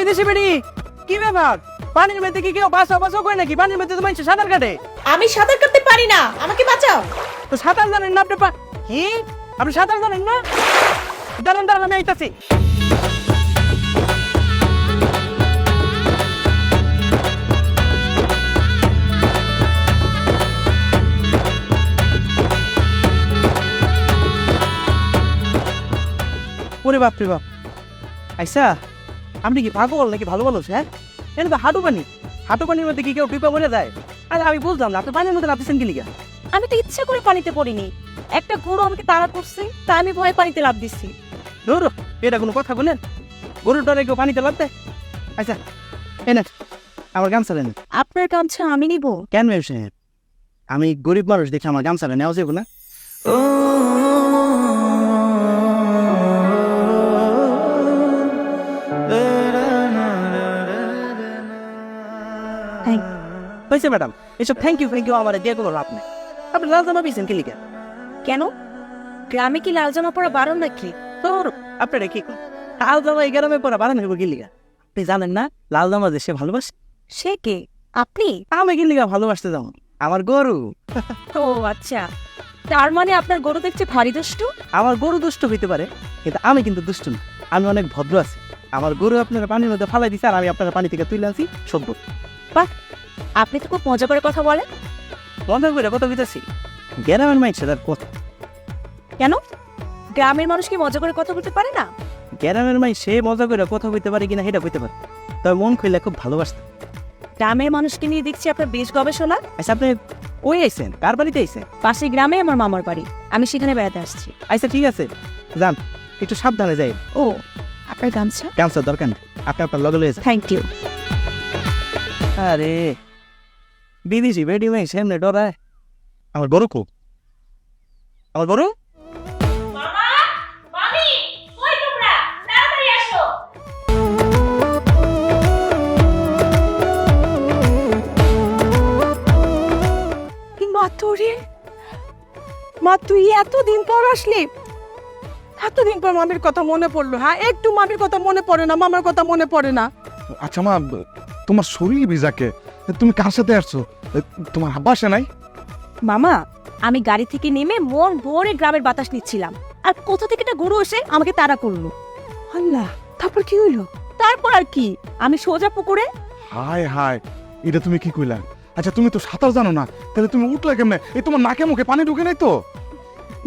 বিদেশি বেড়ি কি ব্যাপার? পানির মধ্যে কি কেউ বাঁচা বাঁচা করে নাকি? পানির মধ্যে তো মানুষ সাঁতার কাটে। আমি সাঁতার কাটতে পারি না, আমাকে বাঁচাও। তো সাঁতার জানেন না আপনি? কি আপনি সাঁতার জানেন না? দাঁড়ান দাঁড়ান, আমি আইতাছি। ওরে বাপ রে বাপ, আইসা আপনি কি পাগল নাকি ভালো ভালো? হ্যাঁ, এটা তো হাঁটু পানি। হাঁটু পানির মধ্যে কি কেউ টিপা মরে যায়? আরে আমি বুঝলাম না, আপনি পানির মধ্যে নামতেছেন কি লিগা? আমি তো ইচ্ছা করে পানিতে পড়িনি, একটা গরু আমাকে তাড়া করছে, তাই আমি ভয়ে পানিতে লাফ দিচ্ছি। ধর, এটা কোনো কথা বলেন? গরুর ডরে কেউ পানিতে লাভ দেয়? আচ্ছা এনে আমার গামছা দেন। আপনার গামছা আমি নিব? কেন মেম সাহেব, আমি গরিব মানুষ দেখে আমার গামছাটা নেওয়া যাবে না? হয়েছে ম্যাডাম, এসব থ্যাংক ইউ আমার দিয়ে কোনো লাভ নেই। আপনি লাল জামা পিয়েছেন কি লিখা? কেন, গ্রামে কি লাল জামা পরা বারণ নাকি? তোর আপনারা কি লাল জামা এই গ্রামে পরা বাড়ানো হইব কি লিখা? আপনি জানেন না লাল জামা যে সে ভালোবাসে? সে কে? আপনি? আমি কি লিখা ভালোবাসতে যাবো? আমার গরু। ও আচ্ছা, তার মানে আপনার গরু দেখছে ভারী দুষ্টু। আমার গরু দুষ্ট হইতে পারে, কিন্তু আমি কিন্তু দুষ্ট না। আমি অনেক ভদ্র আছি। আমার গরু আপনারা পানির মধ্যে ফালাই দিচ্ছে, আর আমি আপনারা পানি থেকে তুলে আনছি সভ্য। বাহ, আপনি তো খুব মজা করে কথা বলেন। মজা করে কথা বলতেছি, গ্রামের মাইছে তার কথা। কেন, গ্রামের মানুষ কি মজা করে কথা বলতে পারে না? গ্রামের মাই সে মজা করে কথা বলতে পারে কিনা সেটা কইতে পারে, তবে মন খুলে খুব ভালোবাসতে। গ্রামের মানুষকে নিয়ে দেখছি আপনার বেশ গবেষণা। আচ্ছা আপনি ওই আইছেন, কার বাড়িতে আইছেন? পাশের গ্রামে আমার মামার বাড়ি, আমি সেখানে বেড়াতে আসছি। আচ্ছা ঠিক আছে, যান, একটু সাবধানে যাই। ও, আপনার গামছা? গামছা দরকার নেই, আপনি আপনার লগে লয়ে যান। Thank you. আরে বিদেশি বেডি মাই সামনে ডরায়। আমার গরু কো, আমার গরু। মামা, মামি, কই তোমরা? তাড়াতাড়ি আসো। মা তোরে, মা তুই এতদিন পর আসলি? এতদিন পর মামির কথা মনে পড়লো? হ্যাঁ, একটু মামির কথা মনে পড়ে না? মামার কথা মনে পড়ে না? আচ্ছা মা, তোমার শরীর ভিজাকে তুমি কার সাথে আসছো? তোমার আব্বা আসে নাই? মামা, আমি গাড়ি থেকে নেমে মন ভরে গ্রামের বাতাস নিচ্ছিলাম, আর কোথা থেকে একটা গরু এসে আমাকে তাড়া করলো। আল্লাহ, তারপর কি হইলো? তারপর আর কি, আমি সোজা পুকুরে। হায় হায়, এটা তুমি কি কইলা? আচ্ছা তুমি তো সাঁতার জানো না, তাহলে তুমি উঠলে কেমনে? এই তোমার নাকে মুখে পানি ঢুকে নাই তো?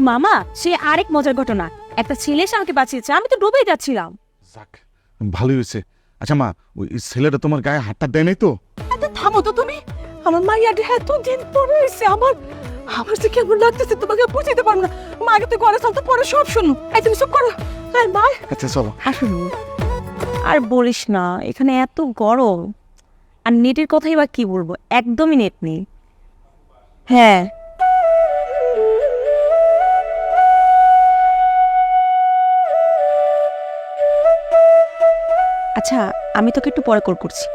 মামা, সে আরেক মজার ঘটনা, একটা ছেলে এসে আমাকে বাঁচিয়েছে, আমি তো ডুবেই যাচ্ছিলাম। যাক, ভালোই হয়েছে। আচ্ছা মা, ওই ছেলেটা তোমার গায়ে হাতটা দেয় নাই তো? এত থামো তো তুমি। আমার মাইয়া এতদিন পরে এসে আমার আমার যে কেমন লাগতেছে তোমাকে বুঝতে পারবো না। মা আগে তুই ঘরে চল, তো পরে সব শুনো। এই তুমি সব করো। এই মা, আচ্ছা চলো। আসুন। আর বলিস না, এখানে এত গরম, আর নেটের কথাই বা কি বলবো, একদমই নেট নেই। হ্যাঁ, আচ্ছা আমি তোকে একটু পরে কল করছি।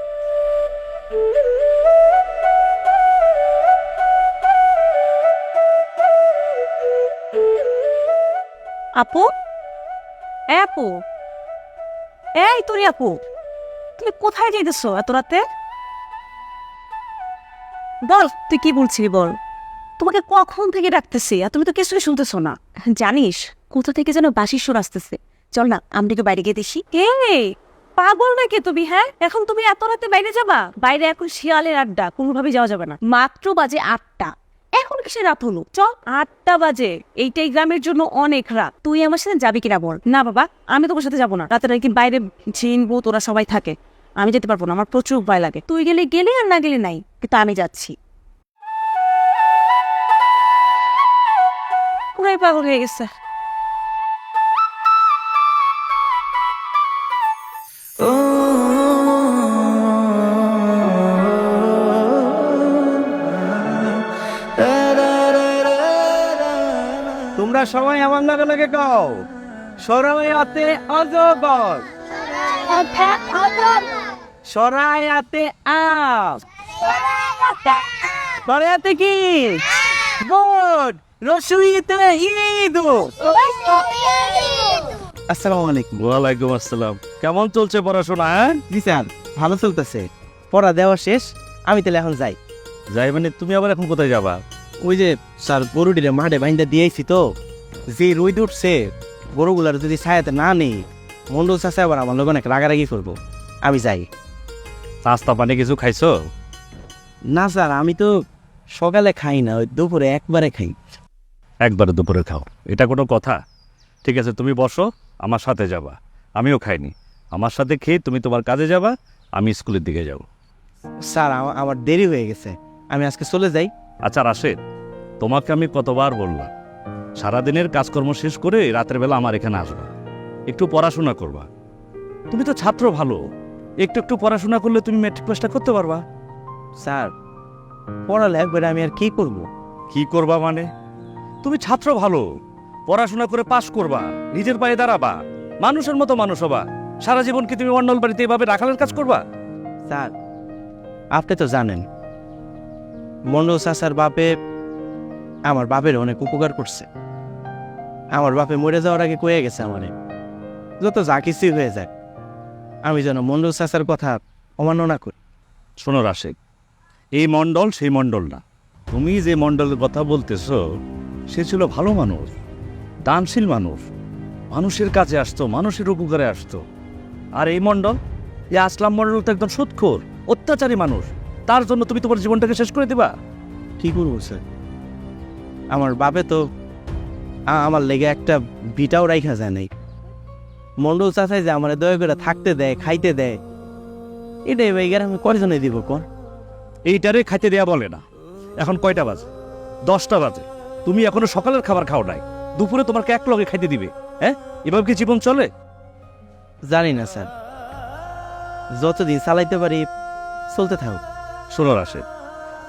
আপু, আপু, এই তোরে আপু, তুমি কোথায় যাইতেছো এত রাতে? বল, তুই কি বলছিলি বল। তোমাকে কখন থেকে ডাকতেছি আর তুমি তো কিছুই শুনতেছো না। জানিস কোথা থেকে যেন বাঁশির সুর আসতেছে, চল না আমরা একটু বাইরে গিয়ে দেখি। এই পাগল নাকি তুমি? হ্যাঁ, এখন তুমি এত রাতে বাইরে যাবা? বাইরে এখন শিয়ালের আড্ডা, কোনোভাবে যাওয়া যাবে না। মাত্র বাজে 8টা, এখন কিসে রাত হলো? চল, 8টা বাজে, এইটাই গ্রামের জন্য অনেক রাত। তুই আমার সাথে যাবি কিনা বল। না বাবা, আমি তোমার সাথে যাবো না, রাতে নাকি বাইরে জিন ভূত ওরা সবাই থাকে, আমি যেতে পারবো না, আমার প্রচুর ভয় লাগে। তুই গেলে গেলে আর না গেলে নাই, কিন্তু আমি যাচ্ছি। পুরাই পাগল হয়ে গেছে। তোমরা সবাই আমার নাকে নাকে কও, সরাইয়াতে অজগর, সরাইয়াতে আম, সরাইয়াতে কি বোট, রসুইতে ইঁদুর, আসসালামু আলাইকুম। ওয়ালাইকুম আসসালাম। কেমন চলছে পড়াশোনা? হ্যাঁ, জি স্যার, ভালো চলতেছে। পড়া দেওয়া শেষ, আমি তাহলে এখন যাই। যাই মানে তুমি আবার এখন কোথায় যাবা? ওই যে স্যার গরুটিরে মাঠে বাইন্দা দিয়েছি তো, যে রোদ উঠছে গরুগুলার যদি ছায়াতে না নেই, মন্ডল চাষে আবার আমার লোক অনেক রাগারাগি করবো। আমি যাই। নাস্তা পানি কিছু খাইছো? না স্যার, আমি তো সকালে খাই না, ওই দুপুরে একবারে খাই। একবারে দুপুরে খাও, এটা কোনো কথা? ঠিক আছে, তুমি বসো, আমার সাথে যাবা। আমিও খাইনি, আমার সাথে খেয়ে তুমি তোমার কাজে যাবা, আমি স্কুলের দিকে যাব। স্যার আমার দেরি হয়ে গেছে, আমি আজকে চলে যাই। আচ্ছা রাশেদ, তোমাকে আমি কতবার বললাম সারাদিনের কাজকর্ম শেষ করে রাতের বেলা আমার এখানে আসবা, একটু পড়াশোনা করবা। তুমি তো ছাত্র ভালো, একটু একটু পড়াশোনা করলে তুমি ম্যাট্রিক পাসটা করতে পারবা। স্যার পড়ালেখা করে আমি আর কি করব? কি করবা মানে? তুমি ছাত্র ভালো, পড়াশোনা করে পাশ করবা, নিজের পায়ে দাঁড়াবা, মানুষের মতো মানুষ হবা। সারা জীবন কি তুমি অন্যল বাড়িতে এভাবে রাখালের কাজ করবা? স্যার আপনি তো জানেন মন্ডল চাচার বাপে আমার বাপের অনেক উপকার করছে। আমার বাপে মরে যাওয়ার আগে কয়ে গেছে আমারে, যত যা কিছুই হয়ে যায় আমি যেন মন্ডল চাচার কথা অমান্য করি। শোনো রাশেক, এই মণ্ডল সেই মণ্ডল না। তুমি যে মণ্ডলের কথা বলতেছ সে ছিল ভালো মানুষ, দানশীল মানুষ, মানুষের কাছে আসতো, মানুষের উপকারে আসতো। আর এই মণ্ডল, এই আসলাম মণ্ডল তো একদম সুদখোর, অত্যাচারী মানুষ। তার জন্য তুমি তোমার জীবনটাকে শেষ করে দিবা? কি করবো স্যার? আমার বাপে তো আমার লেগে একটা বিটাও রাইখা যায় নাই। মন্ডল চাচাই যে আমার দয়া করে থাকতে দেয়, খাইতে দেয়, এটাই ভাইগার আমি কয়জনে দিব কোন? এইটারে খাইতে দেয়া বলে না। এখন কয়টা বাজে? 10টা বাজে। তুমি এখনো সকালের খাবার খাও নাই, দুপুরে তোমাকে এক লগে খাইতে দিবে? হ্যাঁ, এভাবে কি জীবন চলে? জানি না স্যার, যতদিন চালাইতে পারি চলতে থাকুক। শোনো রাশেদ,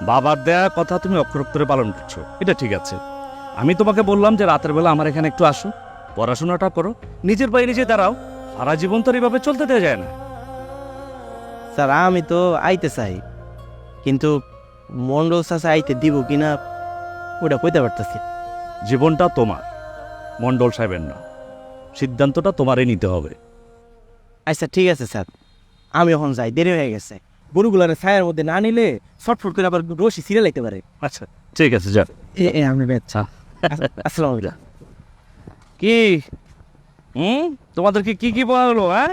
বাবার দেয়া কথা তুমি অক্ষর অক্ষরে পালন করছো, এটা ঠিক আছে। আমি তোমাকে বললাম যে রাতের বেলা আমার এখানে একটু আসো, পড়াশোনাটা করো, নিজের পায়ে নিজে দাঁড়াও। সারা জীবন তো আর এভাবে চলতে দেওয়া যায় না। স্যার আমি তো আইতে চাই, কিন্তু মন্ডল চাচা আইতে দিব কিনা ওটা কইতে পারতেছি। জীবনটা তোমার, মণ্ডল সাহেবের না। সিদ্ধান্তটা তোমারই নিতে হবে। আচ্ছা ঠিক আছে স্যার, আমি এখন যাই, দেরি হয়ে গেছে। গরুগুলার ছায়ার মধ্যে না নিলে শর্টফুট করে আবার রশি ছিঁড়ে লাগতে পারে। আচ্ছা ঠিক আছে, যা। আমি বেচ্ছা। আসসালামু আলাইকুম। কি তোমাদেরকে কি কি বলা হলো? হ্যাঁ,